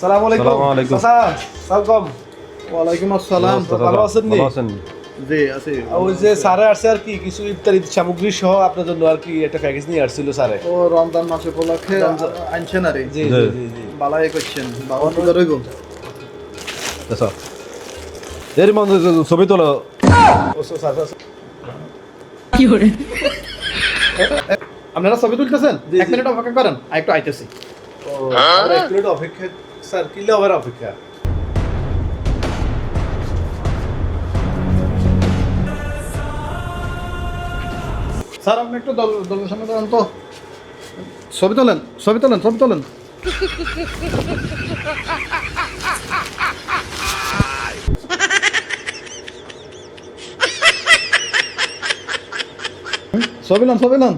আসসালামু আলাইকুম। আসসালামু আলাইকুম। চাচা, সালাম। ওয়ালাইকুম আসসালাম। ভালো আছেন নি? ভালো আছেন? জি আছি। ওই যে স্যারে আসছে আর কি কিছু ইফতারি সামগ্রী সহ আপনার জন্য আর কি একটা প্যাকেজ নিয়ে আসছিল স্যারে। ও রমজান মাস উপলক্ষে রমজান- আনছেন আরে জি জি। জি জি জি। বালাই করছেন বাবা পূজা রইব। আচ্ছা এর মধ্যে ছবি তোলো। ও স্যার আপনারা ছবি তুলতেছেন? জি, এক জি। মিনিট অপেক্ষা করেন, একটু আইতেছি। আর এক মিনিট অপেক্ষা স্যার, কি লেবার অপেক্ষা? স্যার আপনি একটু দলের সামনে দাঁড়ান তো। ছবি তোলেন, ছবি তোলেন, ছবি তোলেন। ছবি লন, ছবি লন।